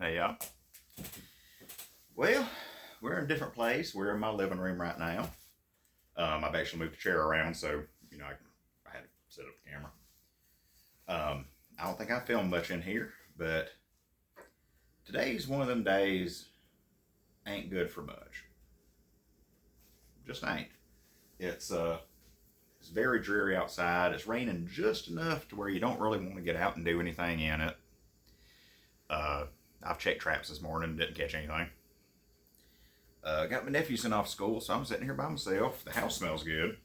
Hey, y'all. Well, we're in a different place. We're in my living room right now. I've actually moved the chair around, so I had to set up the camera. I don't think I filmed much in here, but today's one of them days ain't good for much. Just ain't. It's very dreary outside. It's raining just enough to where you don't really want to get out and do anything in it. I've checked traps this morning, didn't catch anything. Got my nephew sent off school, so I'm sitting here by myself. The house smells good.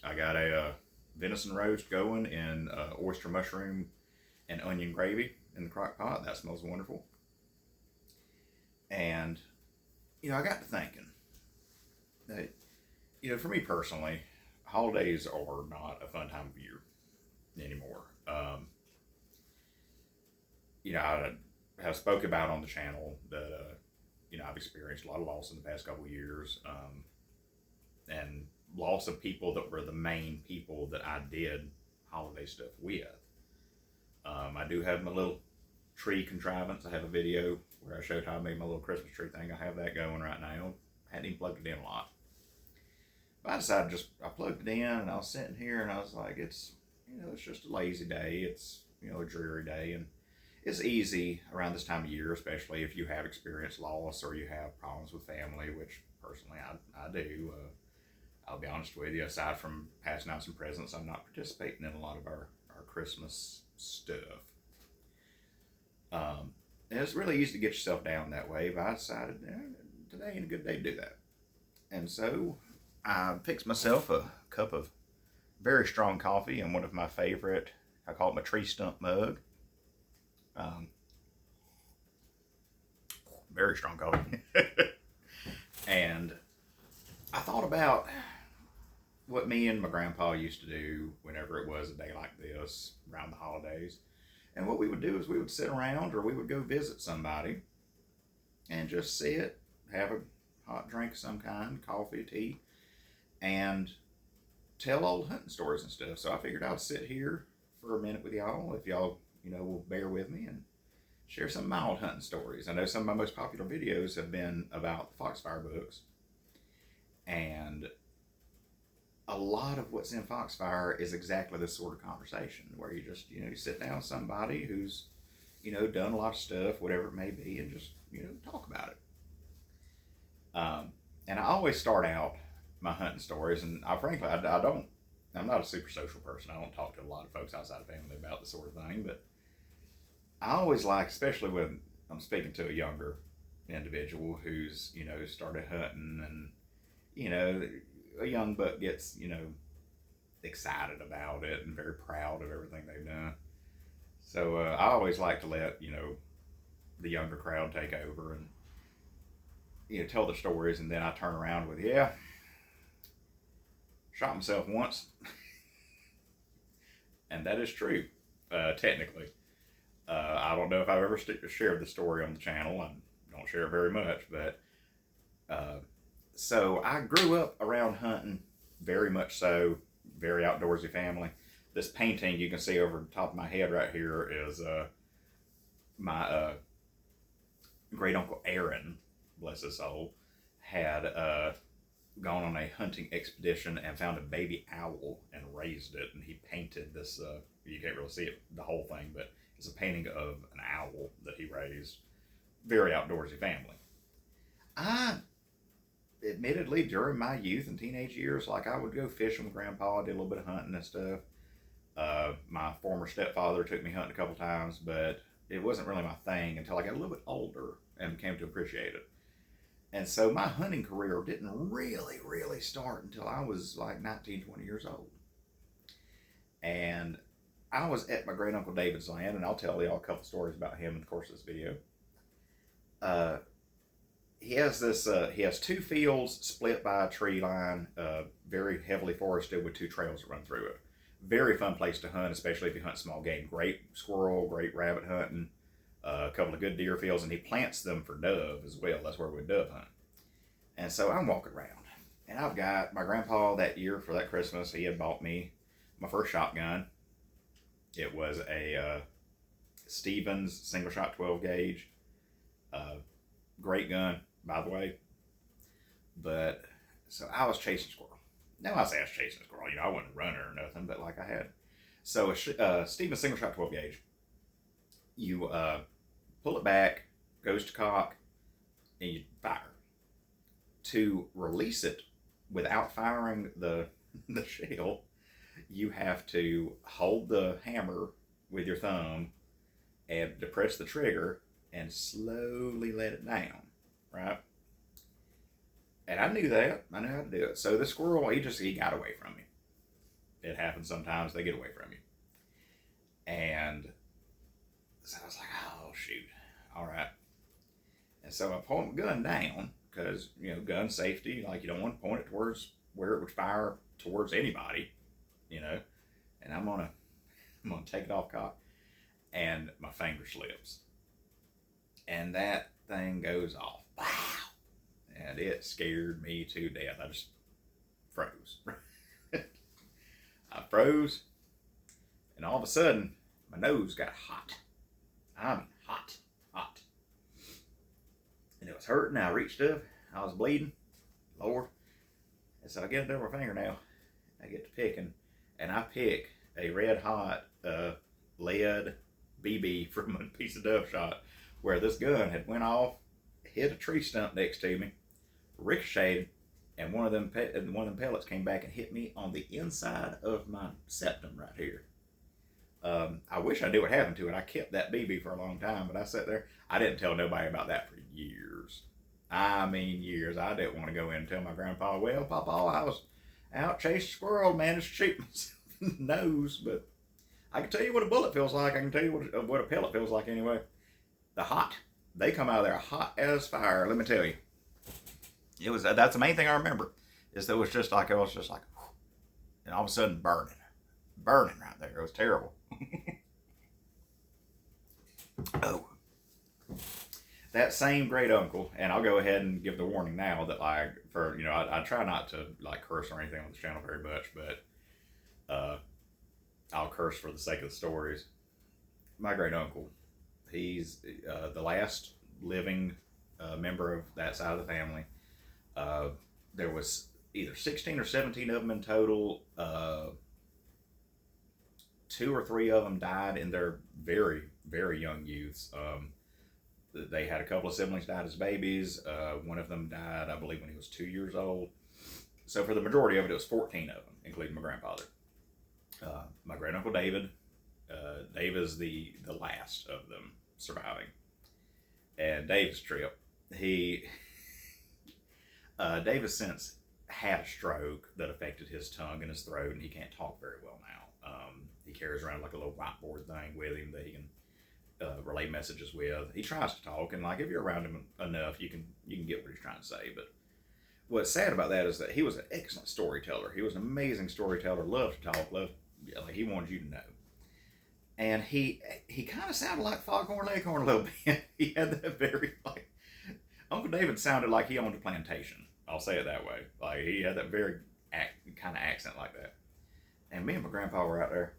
I got a venison roast going in oyster mushroom and onion gravy in the crock pot. That smells wonderful. And, I got to thinking that, for me personally, holidays are not a fun time of year anymore. I have spoke about on the channel that, I've experienced a lot of loss in the past couple of years, and loss of people that were the main people that I did holiday stuff with. I do have my little tree contrivance. I have a video where I showed how I made my little Christmas tree thing. I have that going right now. I hadn't even plugged it in a lot. But I decided I plugged it in, and I was sitting here and I was like, it's just a lazy day. It's, a dreary day, and it's easy around this time of year, especially if you have experienced loss or you have problems with family, which personally I do. I'll be honest with you, aside from passing out some presents, I'm not participating in a lot of our Christmas stuff. And it's really easy to get yourself down that way, but I decided today ain't a good day to do that. And so I fixed myself a cup of very strong coffee in one of my favorite, I call it my tree stump mug. Very strong coffee. And I thought about what me and my grandpa used to do whenever it was a day like this around the holidays. And what we would do is we would sit around or we would go visit somebody and just sit, have a hot drink of some kind, coffee, tea, and tell old hunting stories and stuff. So I figured I'd sit here for a minute with y'all, if y'all, will bear with me and share some of my old hunting stories. I know some of my most popular videos have been about the Foxfire books. And a lot of what's in Foxfire is exactly this sort of conversation where you just, you sit down with somebody who's, done a lot of stuff, whatever it may be, and just, talk about it. And I always start out my hunting stories, and frankly, I'm not a super social person. I don't talk to a lot of folks outside of family about this sort of thing, but I always like, especially when I'm speaking to a younger individual who's, started hunting, and, a young buck gets, excited about it and very proud of everything they've done. So I always like to let, the younger crowd take over and, tell the stories, and then I turn around with, shot myself once. And that is true, technically. I don't know if I've ever shared the story on the channel. I don't share it very much, but so I grew up around hunting, very much so, very outdoorsy family. This painting you can see over the top of my head right here is my great uncle Aaron, bless his soul, had gone on a hunting expedition and found a baby owl and raised it, and he painted this. You can't really see it, the whole thing, but it's a painting of an owl that he raised. Very outdoorsy family. I admittedly, during my youth and teenage years, I would go fishing with Grandpa. I did a little bit of hunting and stuff. My former stepfather took me hunting a couple times, but it wasn't really my thing until I got a little bit older and came to appreciate it. And so my hunting career didn't really start until I was 19, 20 years old. And I was at my great uncle David's land, and I'll tell y'all a couple stories about him in the course of this video. He has two fields split by a tree line, very heavily forested with two trails that run through it. Very fun place to hunt, especially if you hunt small game. Great squirrel, great rabbit hunting, a couple of good deer fields, and he plants them for dove as well. That's where we dove hunt. And so I'm walking around, and I've got my grandpa that year for that Christmas. He had bought me my first shotgun. It was a Stevens single shot 12 gauge Great gun, by the way. But so I was chasing a squirrel. Now I say I was chasing a squirrel. I wasn't running or nothing, but like I had. So a Stevens single shot 12 gauge. You pull it back, goes to cock, and you fire. To release it without firing the shell, you have to hold the hammer with your thumb and depress the trigger and slowly let it down, right? And I knew that. I knew how to do it. So the squirrel, he got away from me. It happens sometimes. They get away from you. And so I was like, oh, shoot. All right. And so I point my gun down because, gun safety, like you don't want to point it towards where it would fire towards anybody, and I'm gonna take it off cock, and my finger slips. And that thing goes off. Wow. And it scared me to death. I just froze. I froze, and all of a sudden, my nose got hot. I mean, hot. And it was hurting. I reached up. I was bleeding. Lord. And so I get under my fingernail. I get to picking. And I pick a red hot lead BB from a piece of dove shot where this gun had went off, hit a tree stump next to me, ricocheted, and one of them pellets came back and hit me on the inside of my septum right here. I wish I knew what happened to it. I kept that BB for a long time, but I sat there. I didn't tell nobody about that for years. I mean years. I didn't want to go in and tell my grandpa, well, Papa, I was out chasing a squirrel, managed to shoot myself in the nose, but I can tell you what a bullet feels like. I can tell you what a pellet feels like anyway. They come out of there hot as fire, let me tell you. That's the main thing I remember, is that it was just like, whew, and all of a sudden burning right there. It was terrible. Oh, that same great uncle, and I'll go ahead and give the warning now that I try not to curse or anything on this channel very much, but I'll curse for the sake of the stories. My great uncle, he's the last living member of that side of the family. There was either 16 or 17 of them in total. 2 or 3 of them died in their very, very young youths. They had a couple of siblings died as babies. One of them died, I believe, when he was 2 years old. So for the majority of it, it was 14 of them, including my grandfather. My great uncle David. Dave is the last of them surviving. And Dave's trip, Dave has since had a stroke that affected his tongue and his throat, and he can't talk very well now. He carries around like a little whiteboard thing with him that he can relay messages with. He tries to talk, and if you're around him enough, you can get what he's trying to say. But what's sad about that is that he was an excellent storyteller. He was an amazing storyteller. Loved to talk. He wanted you to know. And he kind of sounded like Foghorn Leghorn a little bit. He had that very Uncle David sounded like he owned a plantation. I'll say it that way. He had that very kind of accent like that. And me and my grandpa were out there.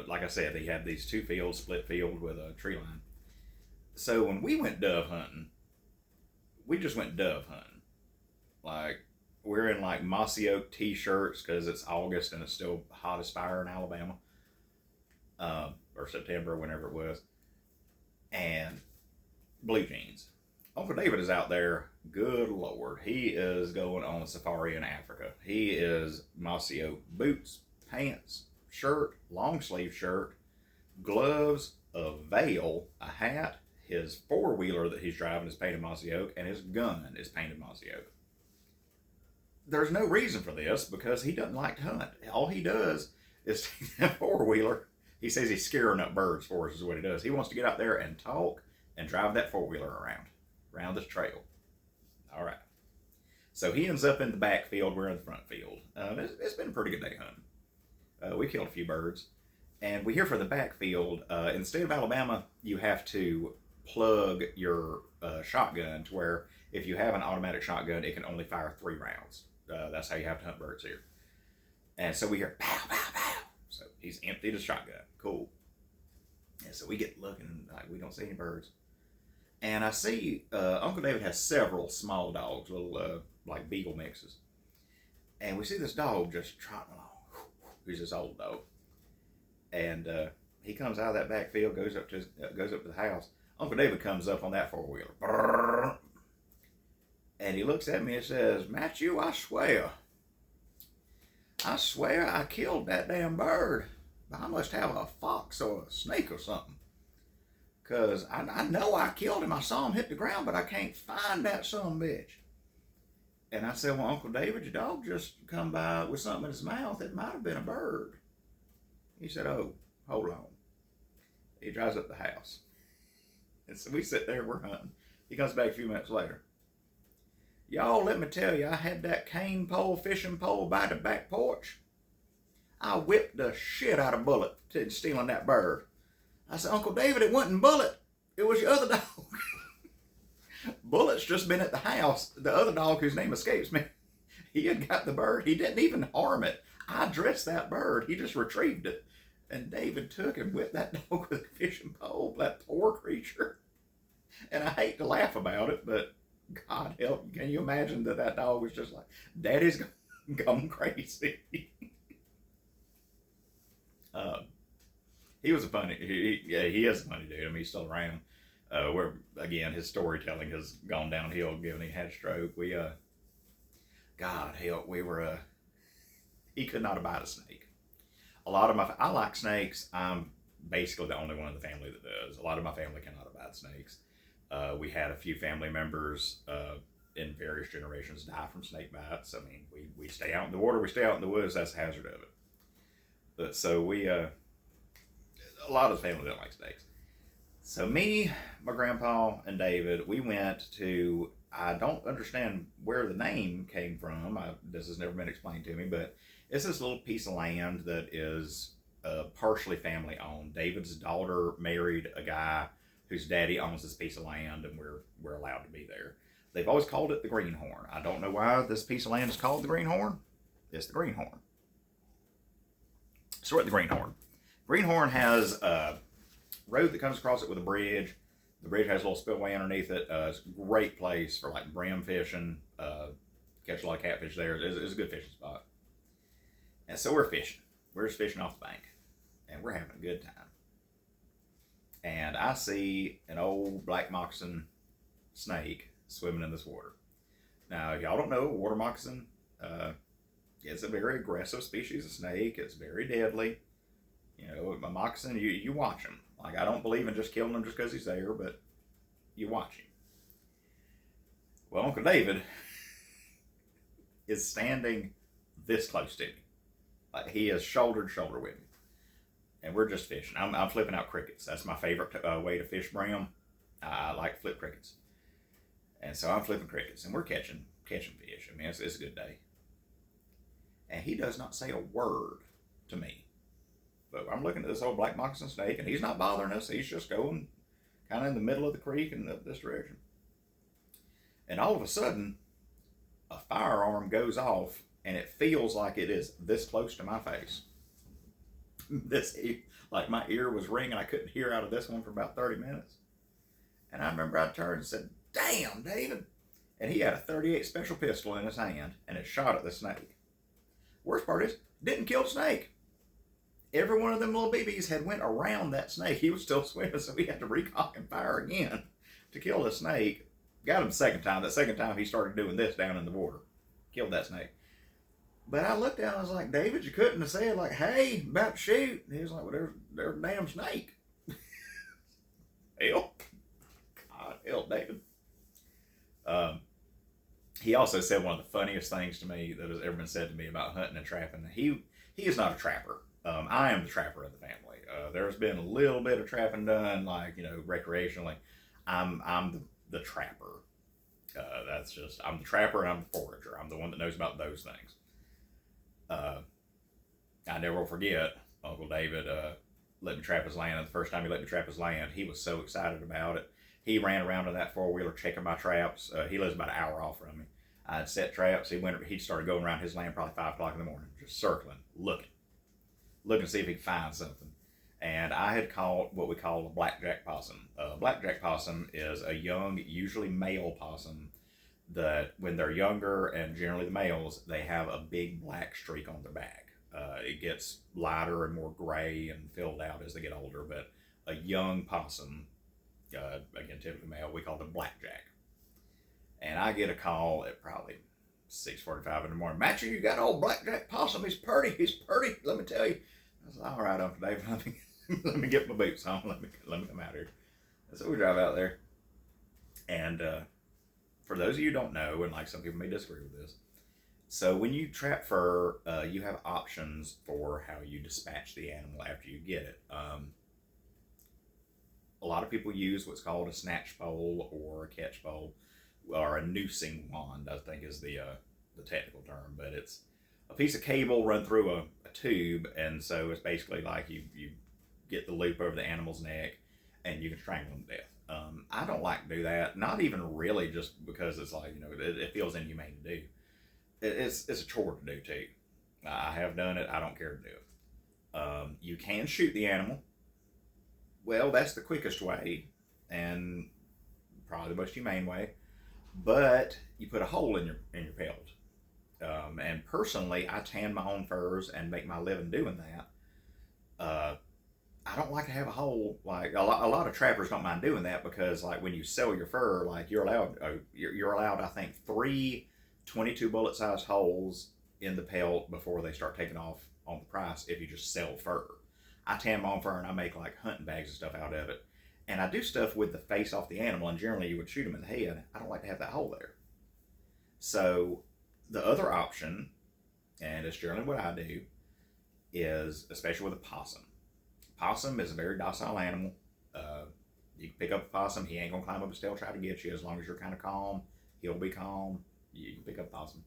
Like I said, he had these 2 fields, split field with a tree line. So when we went dove hunting, we just went dove hunting. We're in mossy oak t-shirts because it's August and it's still hot as fire in Alabama. Or September, whenever it was. And blue jeans. Uncle David is out there, good Lord. He is going on a safari in Africa. He is mossy oak boots, pants, shirt, long sleeve shirt, gloves, a veil, a hat. His 4-wheeler that he's driving is painted mossy oak, and his gun is painted mossy oak. There's no reason for this because he doesn't like to hunt. All he does is take that 4-wheeler. He says he's scaring up birds for us is what he does. He wants to get out there and talk and drive that 4-wheeler around this trail. All right. So he ends up in the back field. We're in the front field. It's been a pretty good day hunting. We killed a few birds. And we hear for the backfield, in the state of Alabama, you have to plug your shotgun to where if you have an automatic shotgun, it can only fire 3 rounds. That's how you have to hunt birds here. And so we hear pow, pow, pow. So he's emptied his shotgun. Cool. And so we get looking, we don't see any birds. And I see Uncle David has several small dogs, little like beagle mixes. And we see this dog just trotting along. He's this old dog. And he comes out of that backfield, goes up to the house. Uncle David comes up on that four-wheeler. And he looks at me and says, Matthew, I swear I killed that damn bird. I must have a fox or a snake or something. Because I know I killed him. I saw him hit the ground, but I can't find that son of a bitch. And I said, well, Uncle David, your dog just come by with something in his mouth. It might have been a bird. He said, oh, hold on. He drives up the house. And so we sit there, we're hunting. He comes back a few minutes later. Y'all, let me tell you, I had that cane pole, fishing pole by the back porch. I whipped the shit out of Bullet to stealing that bird. I said, Uncle David, it wasn't Bullet. It was your other dog. Bullet's just been at the house. The other dog, whose name escapes me, he had got the bird. He didn't even harm it. I dressed that bird. He just retrieved it. And David took and whipped that dog with a fishing pole. That poor creature. And I hate to laugh about it, but God help, can you imagine that dog was just like, Daddy's gone crazy. He was a funny, he is a funny dude. I mean, he's still around. Where, again, his storytelling has gone downhill given he had a stroke. God help, he could not abide a snake. I like snakes. I'm basically the only one in the family that does. A lot of my family cannot abide snakes. We had a few family members in various generations die from snake bites. I mean, we stay out in the water, we stay out in the woods, that's the hazard of it. But so a lot of the family don't like snakes. So me, my grandpa, and David, we went to, I don't understand where the name came from. This has never been explained to me, but it's this little piece of land that is partially family owned. David's daughter married a guy whose daddy owns this piece of land, and we're allowed to be there. They've always called it the Greenhorn. I don't know why this piece of land is called the Greenhorn. It's the Greenhorn. So we're at the Greenhorn. Greenhorn has a road that comes across it with a bridge. The bridge has a little spillway underneath it. It's a great place for like brim fishing. Catch a lot of catfish there. It's a good fishing spot. And so we're fishing. We're just fishing off the bank. And we're having a good time. And I see an old black moccasin snake swimming in this water. Now, if y'all don't know, water moccasin is a very aggressive species of snake. It's very deadly. You know, a moccasin, you watch him. Like, I don't believe in just killing him just because he's there, but you watch him. Well, Uncle David is standing this close to me. Like, he is shoulder to shoulder with me. And we're just fishing. I'm flipping out crickets. That's my favorite way to fish brim. I like to flip crickets. And so I'm flipping crickets, and we're catching fish. I mean, it's a good day. And he does not say a word to me. But I'm looking at this old black moccasin snake, and he's not bothering us. He's just going kind of in the middle of the creek and up this direction. And all of a sudden, a firearm goes off, and it feels like it is this close to my face. Like my ear was ringing. I couldn't hear out of this one for about 30 minutes. And I remember I turned and said, damn, David. And he had a .38 special pistol in his hand, and it shot at the snake. Worst part is, didn't kill the snake. Every one of them little BBs had went around that snake. He was still swimming, so he had to recock and fire again to kill the snake. Got him the second time. The second time he started doing this down in the water. Killed that snake. But I looked at him, I was like, David, you couldn't have said, like, hey, about to shoot. And he was like, well, there's a damn snake. Help. God help, David. He also said one of the funniest things to me that has ever been said to me about hunting and trapping. He is not a trapper. I am the trapper of the family. There's been a little bit of trapping done, like, you know, recreationally. I'm the trapper. I'm the trapper and I'm the forager. I'm the one that knows about those things. I never will forget Uncle David let me trap his land. The first time he let me trap his land, he was so excited about it. He ran around in that four-wheeler checking my traps. He lives about an hour off from me. I had set traps. He started going around his land probably 5 o'clock in the morning, just circling, looking to see if he could find something. And I had caught what we call a blackjack possum. Blackjack possum is a young, usually male possum that when they're younger, and generally the males, they have a big black streak on their back. It gets lighter and more gray and filled out as they get older, but a young possum, again, typically male, we call them blackjack. And I get a call at probably 6:45 in the morning. Matcher, you got old blackjack possum. He's pretty. He's pretty. Let me tell you. I was like, all right, Uncle Dave. Let me get my boots on. Let me come out here. And so we drive out there. And for those of you who don't know, and like some people may disagree with this, so when you trap fur, you have options for how you dispatch the animal after you get it. A lot of people use what's called a snatch pole or a catch pole or a noosing wand, I think is the technical term, but it's a piece of cable run through a tube, and so it's basically like you get the loop over the animal's neck and you can strangle them to death. I don't like to do that, not even really just because it's like, it feels inhumane to do. It's a chore to do too. I have done it, I don't care to do it. You can shoot the animal. Well, that's the quickest way and probably the most humane way, but you put a hole in your pelt. And personally, I tan my own furs and make my living doing that. I don't like to have a hole. Like a lot of trappers don't mind doing that because, like, when you sell your fur, like you're allowed, I think, 3 22 bullet sized holes in the pelt before they start taking off on the price if you just sell fur. I tan my own fur and I make like hunting bags and stuff out of it. And I do stuff with the face off the animal, and generally you would shoot them in the head. I don't like to have that hole there. So the other option, and it's generally what I do, is especially with a possum. Possum is a very docile animal. You can pick up a possum. He ain't gonna climb up a still try to get you as long as you're kind of calm. He'll be calm. You can pick up a possum.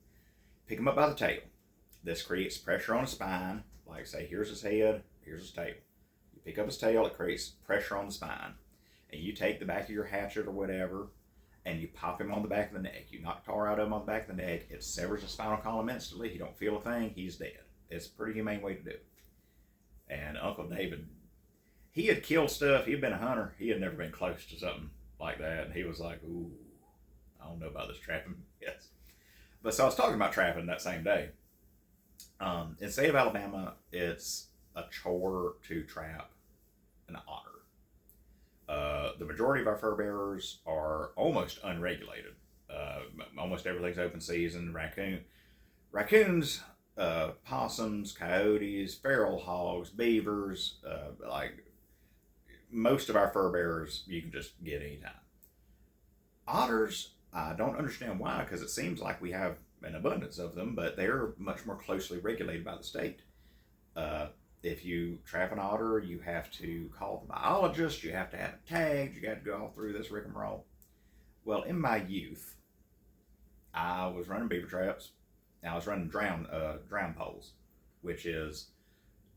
Pick him up by the tail. This creates pressure on his spine. Like say, here's his head, here's his tail. You pick up his tail, it creates pressure on the spine. And you take the back of your hatchet or whatever, and you pop him on the back of the neck. You knock tar out of him on the back of the neck. It severs the spinal column instantly. He don't feel a thing. He's dead. It's a pretty humane way to do it. And Uncle David, he had killed stuff. He had been a hunter. He had never been close to something like that. And he was like, ooh, I don't know about this trapping. Yes. But so I was talking about trapping that same day. In the state of Alabama, it's a chore to trap an otter. The majority of our fur bearers are almost unregulated. Almost everything's open season. Raccoons, possums, coyotes, feral hogs, beavers. Like most of our fur bearers, you can just get anytime. Otters, I don't understand why, because it seems like we have an abundance of them, but they're much more closely regulated by the state. If you trap an otter, you have to call the biologist, you have to have it tagged, you got to go all through this rigmarole. Well, in my youth, I was running beaver traps, and I was running drown poles, which is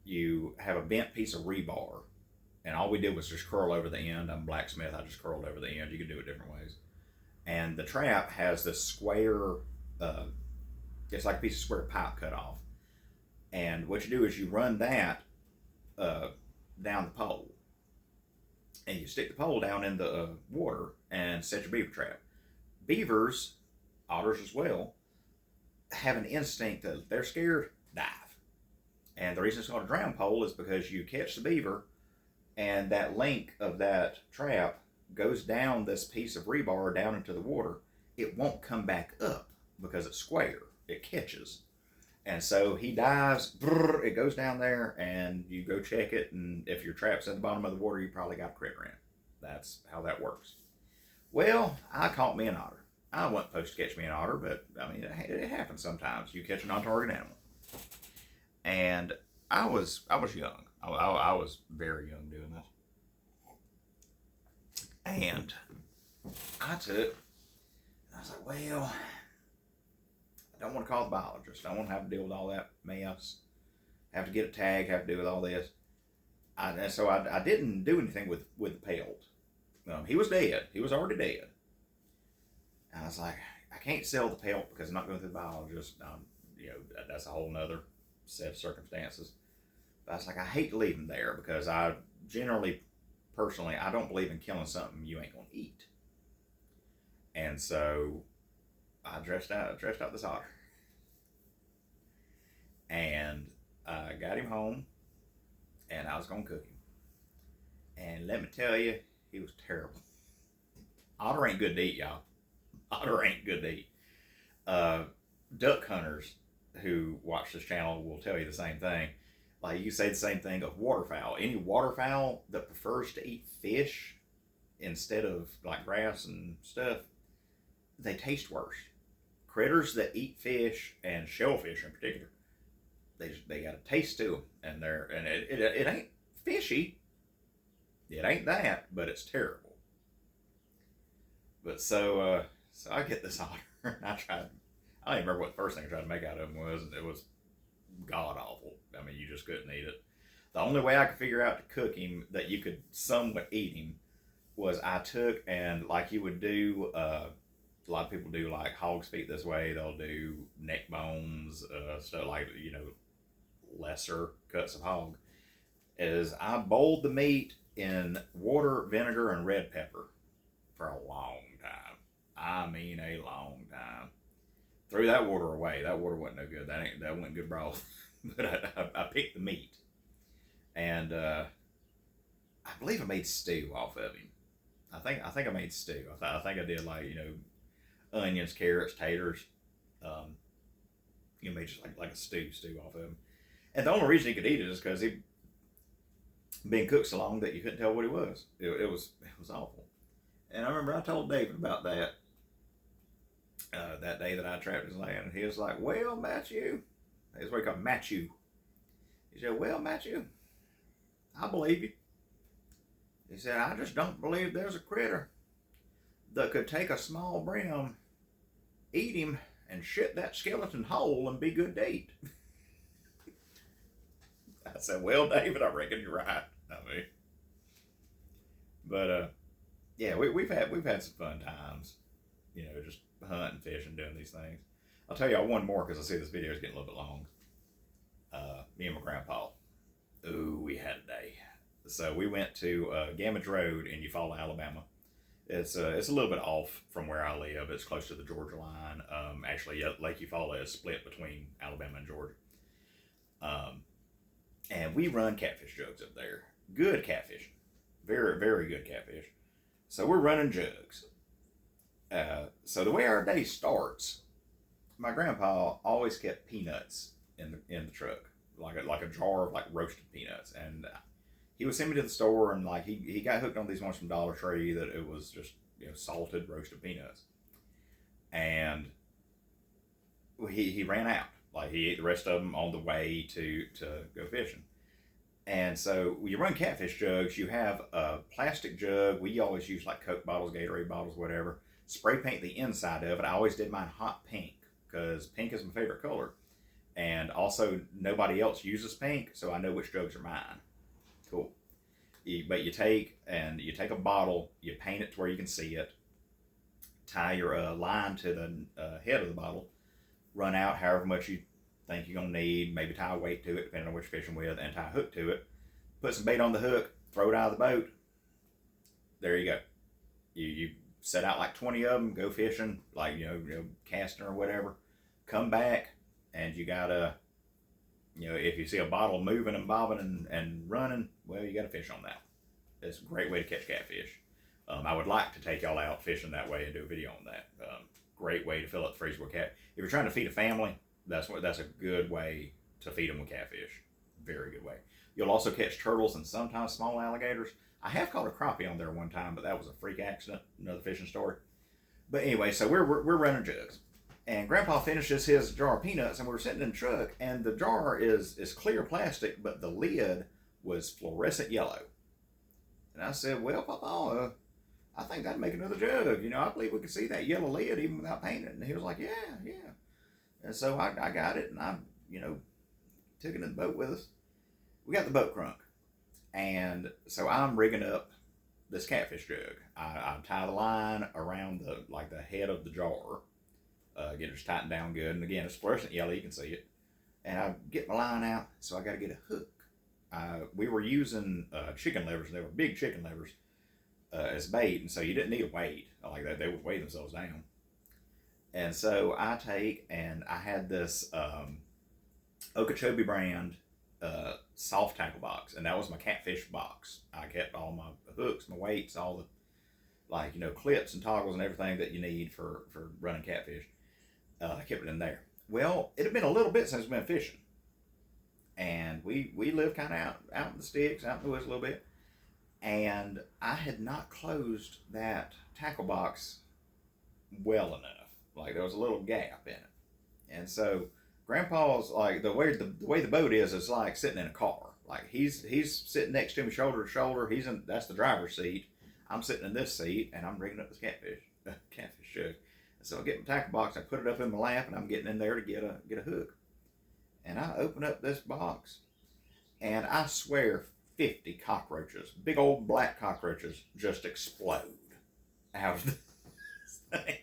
you have a bent piece of rebar, and all we did was just curl over the end. I'm a blacksmith, I just curled over the end. You can do it different ways. And the trap has this square, it's like a piece of square pipe cut off. And what you do is you run that down the pole. And you stick the pole down in the water and set your beaver trap. Beavers, otters as well, have an instinct that they're scared, dive. And the reason it's called a drown pole is because you catch the beaver and that link of that trap goes down this piece of rebar down into the water. It won't come back up because it's square. It catches. And so he dives, it goes down there, and you go check it, and if your trap's at the bottom of the water, you probably got a critter in it. That's how that works. Well, I caught me an otter. I wasn't supposed to catch me an otter, but I mean, it happens sometimes. You catch a non-target animal. And I was young. I was very young doing this. And I was like, well, I don't want to call the biologist. I don't want to have to deal with all that mess. Have to get a tag, have to deal with all this. So I didn't do anything with the pelt. He was dead. He was already dead. And I was like, I can't sell the pelt because I'm not going through the biologist. That's a whole nother set of circumstances. But I was like, I hate to leave them there because personally, I don't believe in killing something you ain't gonna eat. And so I dressed out this otter, and I got him home, and I was gonna cook him. And let me tell you, he was terrible. Otter ain't good to eat, y'all. Otter ain't good to eat. Uh, Duck hunters who watch this channel will tell you the same thing. Like you say the same thing of waterfowl. Any waterfowl that prefers to eat fish instead of like grass and stuff, they taste worse. Critters that eat fish and shellfish in particular, they got a taste to them, and it ain't fishy. It ain't that, but it's terrible. But so I get this otter. I don't even remember what the first thing I tried to make out of him was, and it was god awful. I mean, you just couldn't eat it. The only way I could figure out to cook him that you could somewhat eat him was I took and like you would do. A lot of people do like hog's feet this way. They'll do neck bones, stuff like lesser cuts of hog. Is I boiled the meat in water, vinegar, and red pepper for a long time. I mean, a long time. Threw that water away. That water wasn't no good. That wasn't good broth. But I picked the meat, and I believe I made stew off of him. I think I made stew. I think I did like onions, carrots, taters. Made just like a stew off of him. And the only reason he could eat it is because he been cooked so long that you couldn't tell what he was. It was awful. And I remember I told David about that that day that I trapped his land, and he was like, "Well, Matthew," that's what he called Matthew. He said, "Well, Matthew, I believe you." He said, "I just don't believe there's a critter that could take a small brim, eat him, and shit that skeleton whole and be good to eat." I said, "Well, David, I reckon you're right." I mean, but yeah, we've had some fun times, just hunting, fishing, doing these things. I'll tell you one more because I see this video is getting a little bit long. Me and my grandpa, ooh, we had a day. So we went to Gamage Road in Eufaula, Alabama. It's a little bit off from where I live. It's close to the Georgia line. Actually, Lake Eufaula is split between Alabama and Georgia. And we run catfish jugs up there. Good catfish. Very, very good catfish. So we're running jugs. So the way our day starts, my grandpa always kept peanuts in the truck, like a jar of like roasted peanuts, and he would send me to the store, and like he got hooked on these ones from Dollar Tree that it was just salted roasted peanuts, and he ran out. Like he ate the rest of them on the way to go fishing. And so when you run catfish jugs, you have a plastic jug. We always use like Coke bottles, Gatorade bottles, whatever. Spray paint the inside of it. I always did mine hot pink because pink is my favorite color. And also nobody else uses pink, so I know which jugs are mine. Cool. But you take a bottle, you paint it to where you can see it, tie your line to the head of the bottle, run out however much you think you're going to need, maybe tie a weight to it depending on what you're fishing with, and tie a hook to it. Put some bait on the hook, throw it out of the boat. There you go. You set out like 20 of them, go fishing, like casting or whatever. Come back, and you gotta, if you see a bottle moving and bobbing and running, well, you got to fish on that. It's a great way to catch catfish. I would like to take y'all out fishing that way and do a video on that. Great way to fill up the freezer with cat. If you're trying to feed a family, that's a good way to feed them with catfish. Very good way. You'll also catch turtles and sometimes small alligators. I have caught a crappie on there one time, but that was a freak accident. Another fishing story. But anyway, so we're running jugs, and Grandpa finishes his jar of peanuts, and we're sitting in the truck, and the jar is clear plastic, but the lid was fluorescent yellow. And I said, "Well, Papa, I think that'd make another jug. I believe we could see that yellow lid even without painting it." And he was like, "Yeah." And so I got it, and I, took it in the boat with us. We got the boat crunk. And so I'm rigging up this catfish jug. I tie the line around the head of the jar, get it tightened down good. And again, it's fluorescent yellow, you can see it. And I get my line out, so I got to get a hook we were using chicken livers, and they were big chicken livers as bait, and so you didn't need a weight like that. They would weigh themselves down. And so I take and I had this Okeechobee brand soft tackle box, and that was my catfish box. I kept all my hooks, my weights, all the clips and toggles and everything that you need for running catfish. I kept it in there. Well, it had been a little bit since we've been fishing, and we live kind of out in the sticks, out in the woods a little bit, and I had not closed that tackle box well enough. Like there was a little gap in it, and so Grandpa's like the way the boat is. It's like sitting in a car. Like he's sitting next to me, shoulder to shoulder. That's the driver's seat. I'm sitting in this seat, and I'm rigging up this catfish jug. So I get my tackle box, I put it up in my lap, and I'm getting in there to get a hook. And I open up this box, and I swear 50 cockroaches, big old black cockroaches, just explode out of this thing.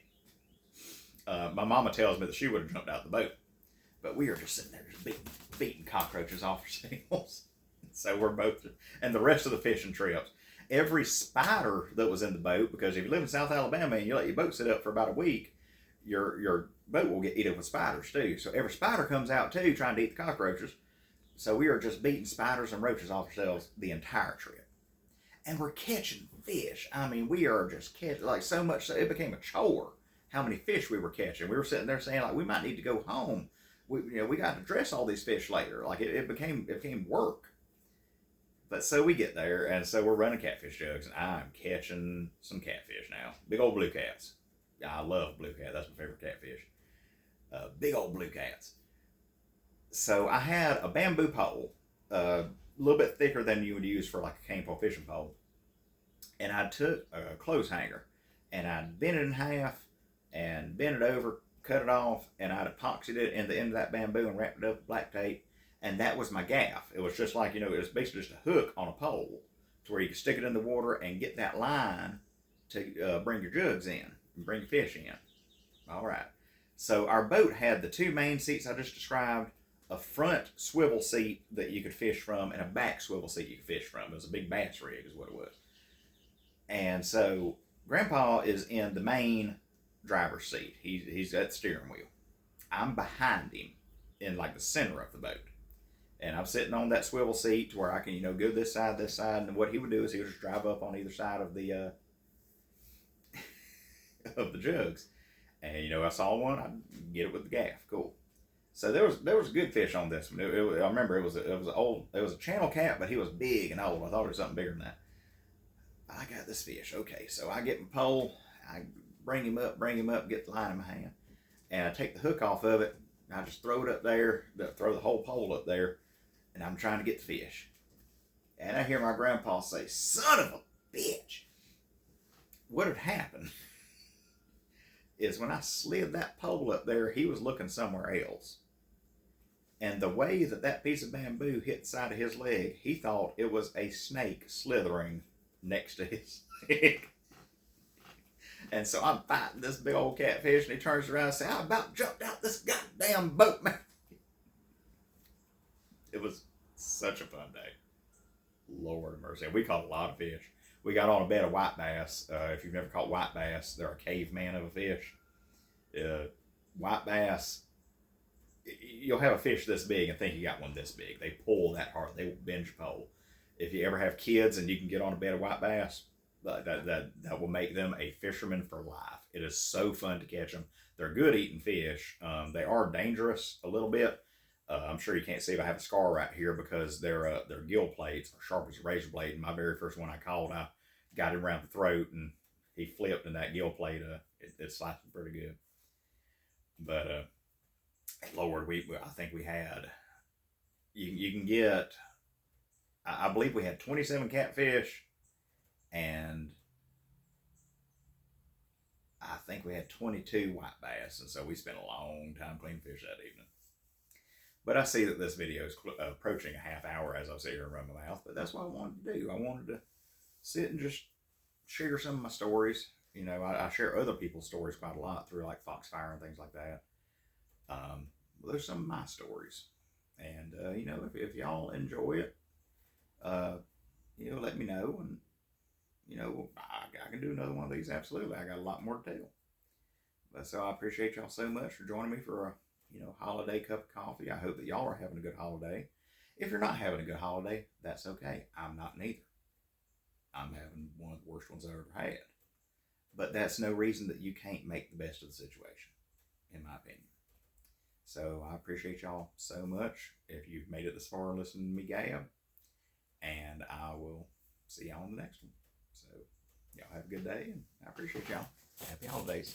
My mama tells me that she would have jumped out of the boat, but we are just sitting there just beating cockroaches off ourselves. So we're both, and the rest of the fishing trips, every spider that was in the boat, because if you live in South Alabama and you let your boat sit up for about a week, your boat will get eaten with spiders too. So every spider comes out too, trying to eat the cockroaches. So we are just beating spiders and roaches off ourselves the entire trip. And we're catching fish. I mean, we are just catching, like so much so it became a chore how many fish we were catching. We were sitting there saying, like, we might need to go home. We got to dress all these fish later. Like it became work. But so we get there, and so we're running catfish jugs, and I'm catching some catfish now. Big old blue cats. I love blue cat. That's my favorite catfish. Big old blue cats. So I had a bamboo pole, a little bit thicker than you would use for like a cane pole fishing pole. And I took a clothes hanger, and I bent it in half, and bent it over, cut it off, and I'd epoxied it in the end of that bamboo and wrapped it up with black tape. And that was my gaff. It was just like, it was basically just a hook on a pole to where you could stick it in the water and get that line to bring your jugs in and bring your fish in. All right. So our boat had the two main seats I just described, a front swivel seat that you could fish from, and a back swivel seat you could fish from. It was a big bass rig is what it was. And so Grandpa is in the main driver's seat. He's at the steering wheel. I'm behind him in like the center of the boat. And I'm sitting on that swivel seat to where I can, go this side, and what he would do is he would just drive up on either side of the of the jugs. And I saw one, I'd get it with the gaff. Cool. So there was good fish on this one. I remember it was a channel cat, but he was big and old. I thought it was something bigger than that. I got this fish. Okay, so I get my pole, I bring him up, get the line in my hand, and I take the hook off of it. And I just throw it up there, throw the whole pole up there, and I'm trying to get the fish. And I hear my grandpa say, "Son of a bitch!" What had happened is when I slid that pole up there, he was looking somewhere else. And the way that piece of bamboo hit the side of his leg, he thought it was a snake slithering next to his leg. And so I'm fighting this big old catfish, and he turns around and says, "I about jumped out this goddamn boat, man." It was such a fun day. Lord of mercy. We caught a lot of fish. We got on a bed of white bass. If you've never caught white bass, they're a caveman of a fish. White bass, you'll have a fish this big and think you got one this big. They pull that hard. They will binge pole. If you ever have kids and you can get on a bed of white bass, that will make them a fisherman for life. It is so fun to catch them. They're good eating fish. They are dangerous a little bit. I'm sure you can't see, but I have a scar right here because their gill plates are sharp as a razor blade. And my very first one I caught, I got him around the throat and he flipped, and that gill plate, it sliced him pretty good. But Lord, I think we had, you can get, I believe we had 27 catfish, and I think we had 22 white bass, and so we spent a long time cleaning fish that evening. But I see that this video is approaching a half hour as I sit here and run my mouth, but that's what I wanted to do. I wanted to sit and just share some of my stories. I share other people's stories quite a lot through like Foxfire and things like that. Those are some of my stories. And, if y'all enjoy it, let me know, and I can do another one of these. Absolutely, I got a lot more to tell. But so I appreciate y'all so much for joining me for a holiday cup of coffee. I hope that y'all are having a good holiday. If you're not having a good holiday, that's okay. I'm not neither. I'm having one of the worst ones I've ever had. But that's no reason that you can't make the best of the situation, in my opinion. So I appreciate y'all so much. If you've made it this far listening to me gab, and I will see y'all on the next one. So y'all have a good day, and I appreciate y'all. Happy holidays.